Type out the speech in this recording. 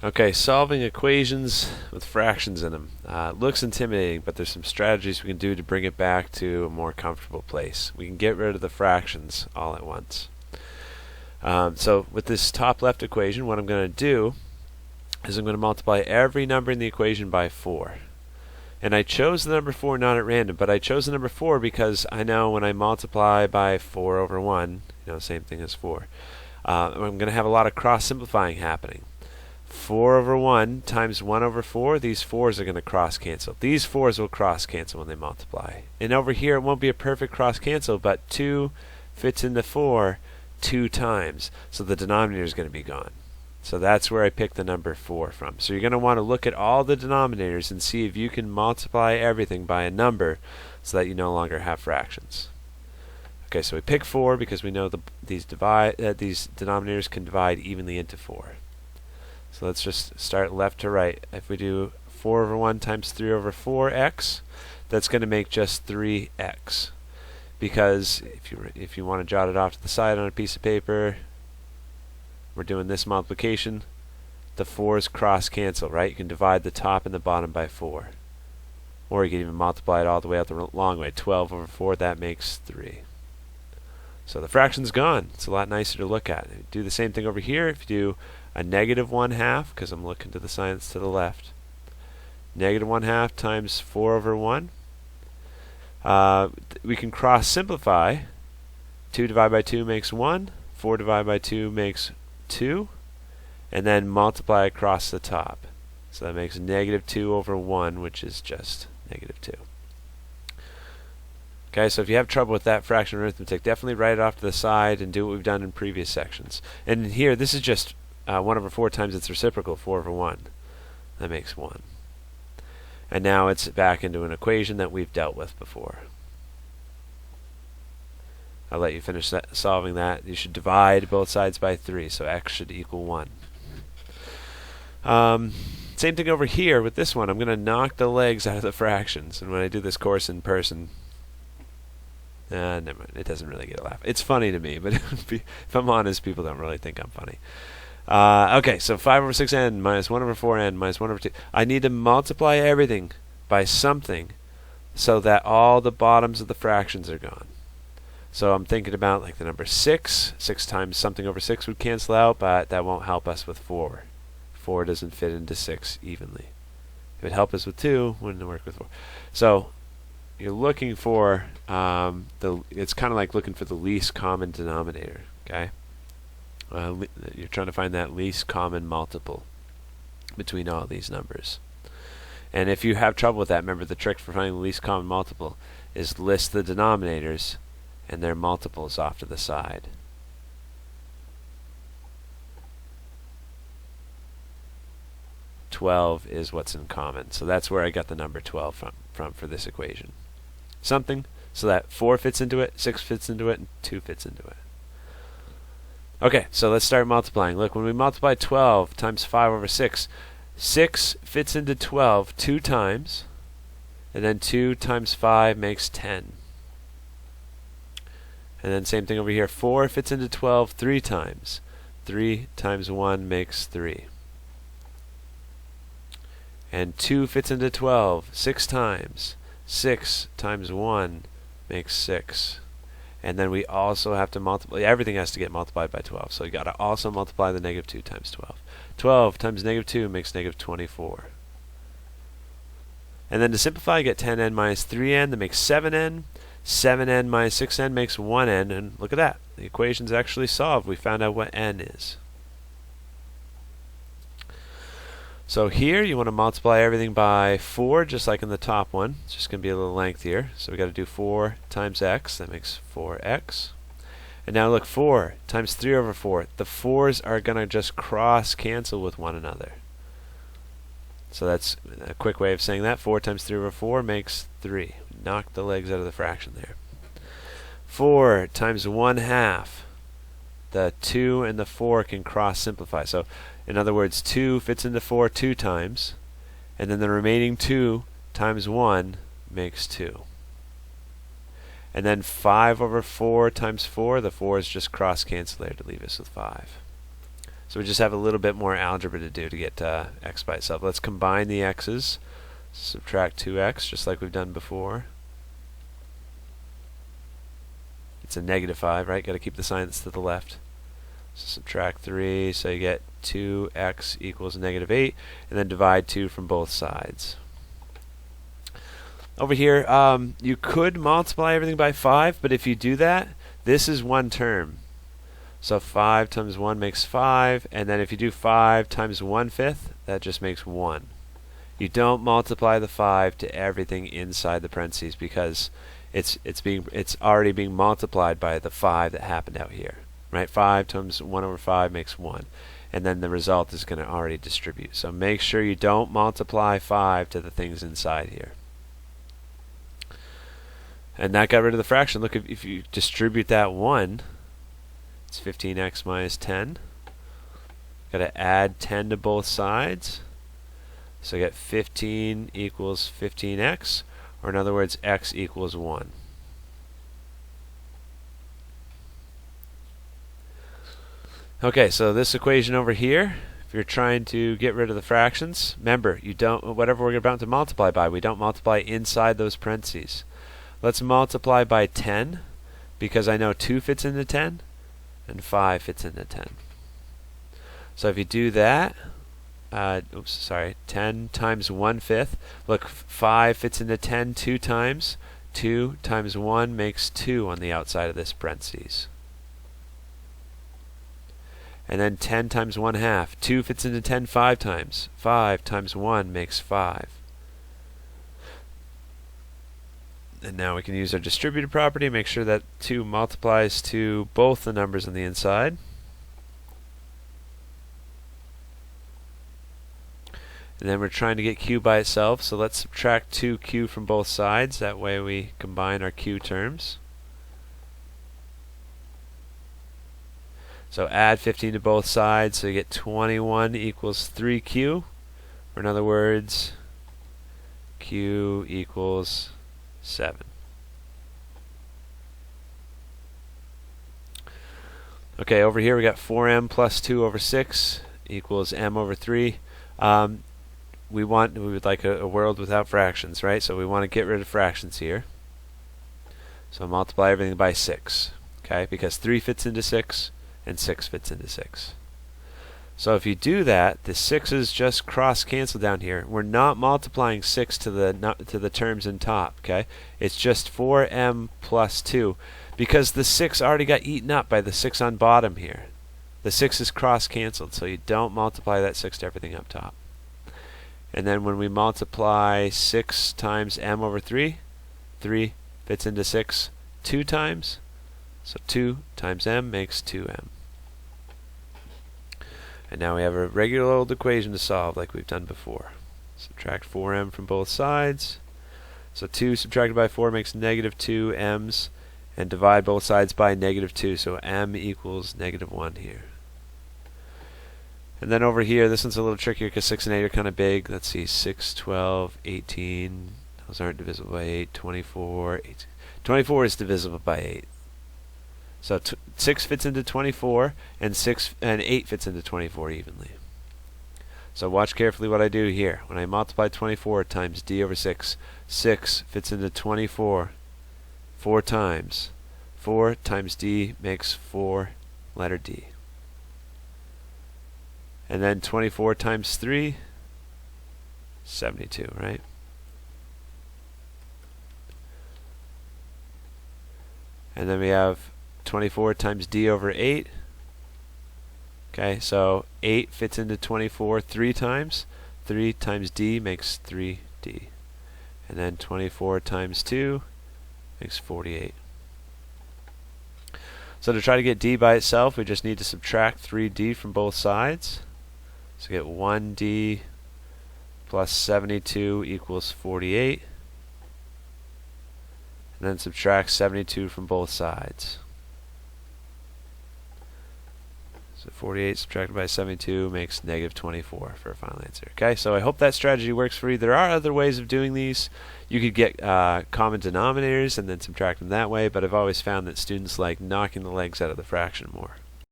Okay, solving equations with fractions in them. Looks intimidating, but there's some strategies we can do to bring it back to a more comfortable place. We can get rid of the fractions all at once. So with this top left equation, what I'm going to do is I'm going to multiply every number in the equation by 4. And I chose the number 4 not at random, but I chose the number 4 because I know when I multiply by 4 over 1, same thing as 4, I'm going to have a lot of cross-simplifying happening. 4 over 1 times 1 over 4, these 4's are going to cross-cancel. These 4's will cross-cancel when they multiply. And over here it won't be a perfect cross-cancel, but 2 fits into 4 2 times, so the denominator is going to be gone. So that's where I picked the number 4 from. So you're going to want to look at all the denominators and see if you can multiply everything by a number so that you no longer have fractions. Okay, so we pick 4 because we know these denominators can divide evenly into 4. So let's just start left to right. If we do 4 over 1 times 3 over 4x, that's going to make just 3x. Because if you want to jot it off to the side on a piece of paper, we're doing this multiplication, the 4's cross-cancel, right? You can divide the top and the bottom by 4. Or you can even multiply it all the way out the long way. 12 over 4, that makes 3. So the fraction's gone. It's a lot nicer to look at. Do the same thing over here. If you do a negative 1/2, because I'm looking to the signs to the left, negative 1/2 times 4 over 1. We can cross simplify. 2 divided by 2 makes 1. 4 divided by 2 makes 2. And then multiply across the top. So that makes negative 2 over 1, which is just negative 2. Okay, so if you have trouble with that fraction arithmetic, definitely write it off to the side and do what we've done in previous sections. And here, this is just 1 over 4 times its reciprocal, 4 over 1. That makes 1. And now it's back into an equation that we've dealt with before. I'll let you finish solving that. You should divide both sides by 3, so x should equal 1. Same thing over here with this one. I'm going to knock the legs out of the fractions. And when I do this course in person, never mind, it doesn't really get a laugh. It's funny to me, but if I'm honest, people don't really think I'm funny. Okay, so 5 over 6n minus 1 over 4n minus 1 over 2. I need to multiply everything by something so that all the bottoms of the fractions are gone. So I'm thinking about like the number 6. 6 times something over 6 would cancel out, but that won't help us with 4. 4 doesn't fit into 6 evenly. If it helped us with 2, wouldn't work with 4. So you're looking for, it's kind of like looking for the least common denominator, okay? You're trying to find that least common multiple between all these numbers. And if you have trouble with that, remember the trick for finding the least common multiple is list the denominators and their multiples off to the side. "12" is what's in common. So that's where I got the number 12 from for this equation. Something so that 4 fits into it, 6 fits into it, and 2 fits into it. Okay, so let's start multiplying. Look, when we multiply 12 times 5 over 6, 6 fits into 12 2 times, and then 2 times 5 makes 10. And then same thing over here. 4 fits into 12 3 times. 3 times 1 makes 3. And 2 fits into 12 6 times. 6 times 1 makes 6. And then we also have to multiply, everything has to get multiplied by 12. So you got to also multiply the negative 2 times 12. 12 times negative 2 makes negative 24. And then to simplify, you get 10n minus 3n, that makes 7n. 7n minus 6n makes 1n. And look at that. The equation's actually solved. We found out what n is. So here you want to multiply everything by 4, just like in the top one. It's just going to be a little lengthier. So we got to do 4 times x. That makes 4x. And now look, 4 times 3 over 4. The 4's are going to just cross-cancel with one another. So that's a quick way of saying that. 4 times 3 over 4 makes 3. Knock the legs out of the fraction there. 4 times 1/2. The 2 and the 4 can cross-simplify. So in other words, 2 fits into 4 2 times, and then the remaining 2 times 1 makes 2. And then 5 over 4 times 4, the 4's just cross-cancel there to leave us with 5. So we just have a little bit more algebra to do to get x by itself. Let's combine the x's. Subtract 2x, just like we've done before. It's a -5, right? Got to keep the sign that's to the left. So subtract 3, so you get 2x equals -8, and then divide 2 from both sides. Over here, you could multiply everything by 5, but if you do that, this is one term. So 5 times 1 makes 5, and then if you do 5 times 1/5, that just makes 1. You don't multiply the 5 to everything inside the parentheses because it's already being multiplied by the 5 that happened out here, right? 5 times 1/5 makes 1, and then the result is going to already distribute. So make sure you don't multiply 5 to the things inside here. And that got rid of the fraction. Look, if you distribute that 1, it's 15x minus 10. Got to add 10 to both sides. So I get 15 equals 15x, or in other words, x equals 1. Okay, so this equation over here, if you're trying to get rid of the fractions, remember, you don't, whatever we're about to multiply by, we don't multiply inside those parentheses. Let's multiply by 10, because I know 2 fits into 10, and 5 fits into 10. So if you do that, 10 times 1/5. Look, 5 fits into 10 2 times. 2 times 1 makes 2 on the outside of this parentheses. And then 10 times 1/2. 2 fits into 10 5 times. 5 times 1 makes 5. And now we can use our distributive property, make sure that 2 multiplies to both the numbers on the inside. And then we're trying to get q by itself, so let's subtract 2q from both sides. That way we combine our q terms. So add 15 to both sides, so you get 21 equals 3q. Or in other words, q equals 7. Okay, over here we got 4m plus 2 over 6 equals m over 3. We would like a world without fractions, right? So we want to get rid of fractions here. So multiply everything by 6, okay? Because 3 fits into 6 and 6 fits into 6. So if you do that, the 6's just cross cancel down here. We're not multiplying 6 to the terms in top, okay? It's just 4m plus 2 because the 6 already got eaten up by the 6 on bottom here. The 6 is cross canceled, so you don't multiply that 6 to everything up top. And then when we multiply 6 times m over 3, 3 fits into 6 2 times. So 2 times m makes 2m. And now we have a regular old equation to solve like we've done before. Subtract 4m from both sides. So 2 subtracted by 4 makes -2m's. And divide both sides by -2. So m equals -1 here. And then over here, this one's a little trickier because 6 and 8 are kind of big. Let's see, 6, 12, 18. Those aren't divisible by 8. 24, 8. 24 is divisible by 8. So 6 fits into 24, and 8 fits into 24 evenly. So watch carefully what I do here. When I multiply 24 times d over 6, 6 fits into 24 4 times. 4 times d makes 4 letter d. And then 24 times 3, 72, right? And then we have 24 times d over 8. Okay, so 8 fits into 24 3 times. 3 times d makes 3d. And then 24 times 2 makes 48. So to try to get d by itself, we just need to subtract 3d from both sides. So get 1d plus 72 equals 48. And then subtract 72 from both sides. So 48 subtracted by 72 makes -24 for a final answer. Okay, so I hope that strategy works for you. There are other ways of doing these. You could get common denominators and then subtract them that way, but I've always found that students like knocking the legs out of the fraction more.